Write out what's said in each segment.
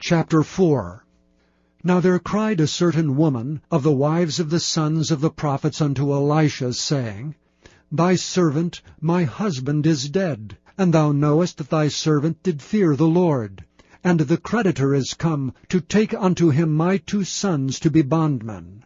Chapter 4. Now there cried a certain woman of the wives of the sons of the prophets unto Elisha, saying, Thy servant, my husband, is dead, and thou knowest that thy servant did fear the Lord. And the creditor is come to take unto him my 2 sons to be bondmen.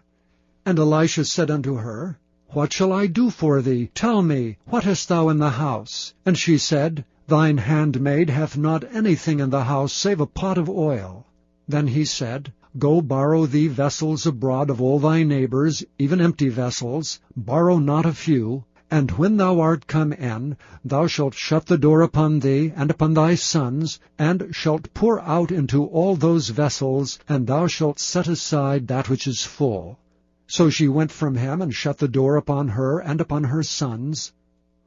And Elisha said unto her, What shall I do for thee? Tell me, what hast thou in the house? And she said, Thine handmaid hath not anything in the house save a pot of oil. Then he said, Go borrow thee vessels abroad of all thy neighbors, even empty vessels, borrow not a few. And when thou art come in, thou shalt shut the door upon thee and upon thy sons, and shalt pour out into all those vessels, and thou shalt set aside that which is full. So she went from him, and shut the door upon her and upon her sons,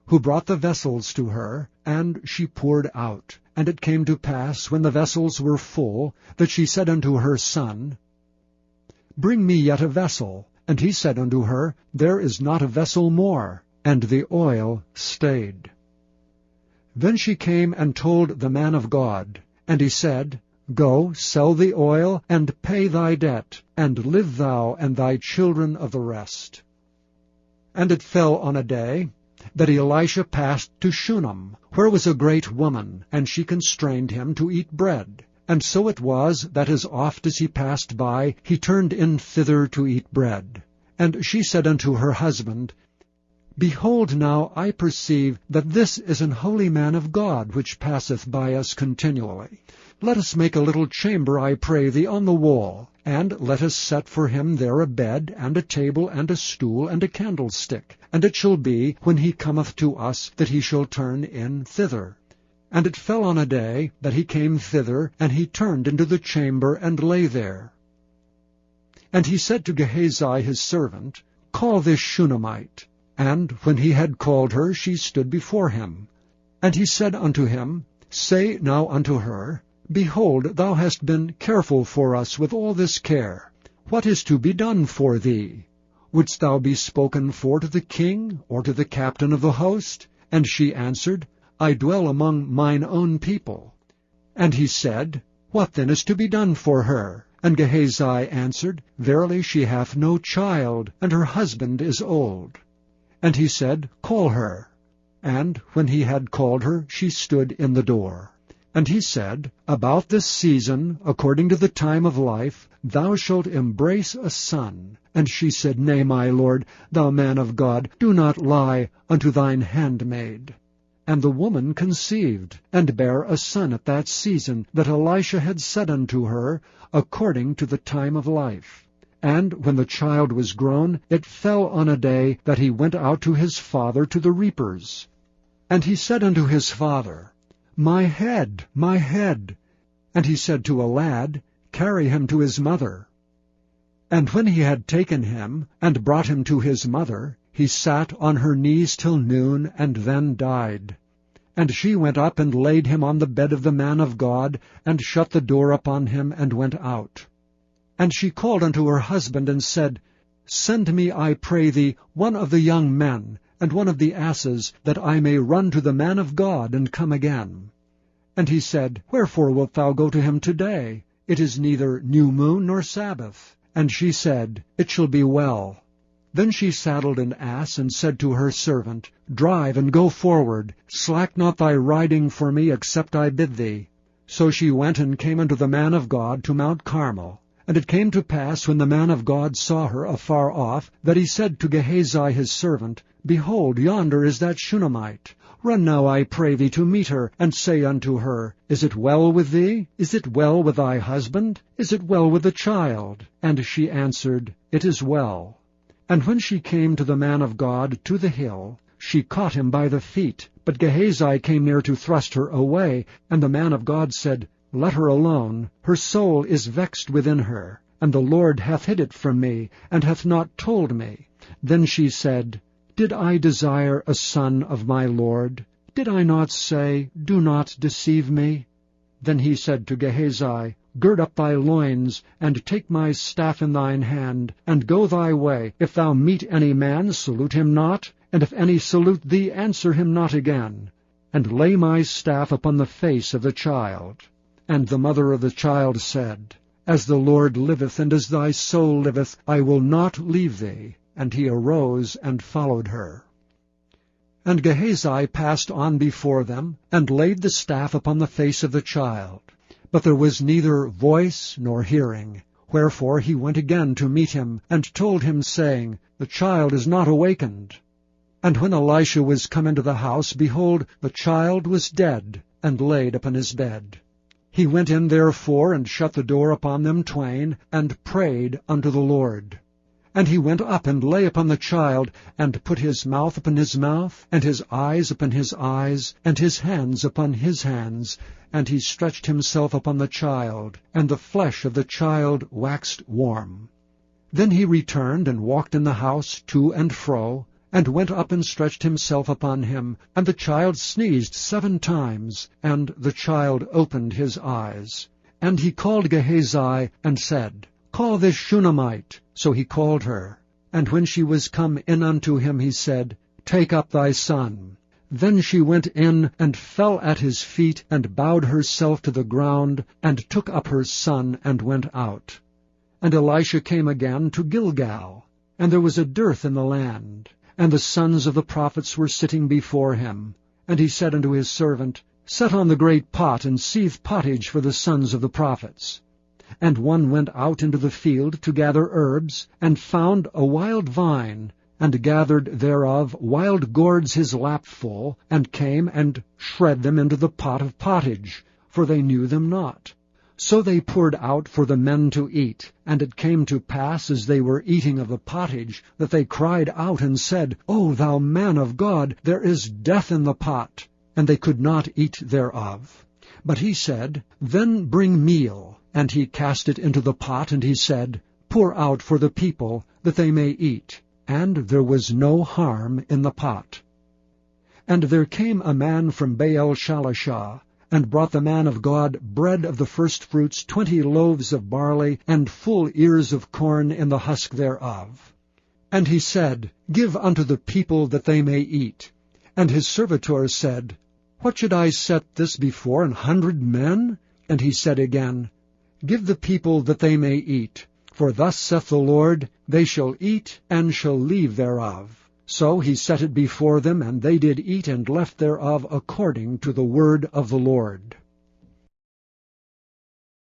who brought the vessels to her, and she poured out. And it came to pass, when the vessels were full, that she said unto her son, Bring me yet a vessel. And he said unto her, There is not a vessel more. And the oil stayed. Then she came and told the man of God. And he said, Go, sell the oil, and pay thy debt, and live thou and thy children of the rest. And it fell on a day that Elisha passed to Shunem, where was a great woman, and she constrained him to eat bread. And so it was, that as oft as he passed by, he turned in thither to eat bread. And she said unto her husband, Behold, now I perceive that this is an holy man of God, which passeth by us continually. Let us make a little chamber, I pray thee, on the wall, and let us set for him there a bed, and a table, and a stool, and a candlestick. And it shall be, when he cometh to us, that he shall turn in thither. And it fell on a day that he came thither, and he turned into the chamber, and lay there. And he said to Gehazi his servant, Call this Shunammite. And when he had called her, she stood before him. And he said unto him, Say now unto her, Behold, thou hast been careful for us with all this care. What is to be done for thee? Wouldst thou be spoken for to the king, or to the captain of the host? And she answered, I dwell among mine own people. And he said, What then is to be done for her? And Gehazi answered, Verily she hath no child, and her husband is old. And he said, Call her. And when he had called her, she stood in the door. And he said, About this season, according to the time of life, thou shalt embrace a son. And she said, Nay, my lord, thou man of God, do not lie unto thine handmaid. And the woman conceived, and bare a son at that season that Elisha had said unto her, according to the time of life. And when the child was grown, it fell on a day that he went out to his father to the reapers. And he said unto his father, My head, my head. And he said to a lad, Carry him to his mother. And when he had taken him, and brought him to his mother, he sat on her knees till noon, and then died. And she went up and laid him on the bed of the man of God, and shut the door upon him, and went out. And she called unto her husband, and said, Send me, I pray thee, one of the young men, and one of the asses, that I may run to the man of God, and come again. And he said, Wherefore wilt thou go to him today? It is neither new moon nor Sabbath. And she said, It shall be well. Then she saddled an ass, and said to her servant, Drive, and go forward. Slack not thy riding for me, except I bid thee. So she went and came unto the man of God to Mount Carmel. And it came to pass, when the man of God saw her afar off, that he said to Gehazi his servant, Behold, yonder is that Shunammite. Run now, I pray thee, to meet her, and say unto her, Is it well with thee? Is it well with thy husband? Is it well with the child? And she answered, It is well. And when she came to the man of God to the hill, she caught him by the feet. But Gehazi came near to thrust her away, and the man of God said, Let her alone, her soul is vexed within her, and the Lord hath hid it from me, and hath not told me. Then she said, Did I desire a son of my Lord? Did I not say, Do not deceive me? Then he said to Gehazi, Gird up thy loins, and take my staff in thine hand, and go thy way. If thou meet any man, salute him not, and if any salute thee, answer him not again. And lay my staff upon the face of the child. And the mother of the child said, As the Lord liveth, and as thy soul liveth, I will not leave thee. And he arose and followed her. And Gehazi passed on before them, and laid the staff upon the face of the child. But there was neither voice nor hearing. Wherefore he went again to meet him, and told him, saying, The child is not awakened. And when Elisha was come into the house, behold, the child was dead, and laid upon his bed. He went in therefore, and shut the door upon them twain, and prayed unto the Lord. And he went up and lay upon the child, and put his mouth upon his mouth, and his eyes upon his eyes, and his hands upon his hands. And he stretched himself upon the child, and the flesh of the child waxed warm. Then he returned and walked in the house to and fro, and went up and stretched himself upon him. And the child sneezed 7 times, and the child opened his eyes. And he called Gehazi, and said, Call this Shunammite. So he called her. And when she was come in unto him, he said, Take up thy son. Then she went in, and fell at his feet, and bowed herself to the ground, and took up her son, and went out. And Elisha came again to Gilgal, and there was a dearth in the land, and the sons of the prophets were sitting before him. And he said unto his servant, Set on the great pot, and seethe pottage for the sons of the prophets. And one went out into the field to gather herbs, and found a wild vine, and gathered thereof wild gourds his lapful, and came and shred them into the pot of pottage, for they knew them not. So they poured out for the men to eat. And it came to pass, as they were eating of the pottage, that they cried out and said, O thou man of God, there is death in the pot. And they could not eat thereof. But he said, Then bring meal. And he cast it into the pot, and he said, Pour out for the people, that they may eat. And there was no harm in the pot. And there came a man from Baal-shalishah, and brought the man of God bread of the firstfruits, 20 loaves of barley, and full ears of corn in the husk thereof. And he said, Give unto the people, that they may eat. And his servitor said, What should I set this before 100 men? And he said again, Give the people, that they may eat. For thus saith the Lord, They shall eat, and shall leave thereof. So he set it before them, and they did eat and left thereof according to the word of the Lord.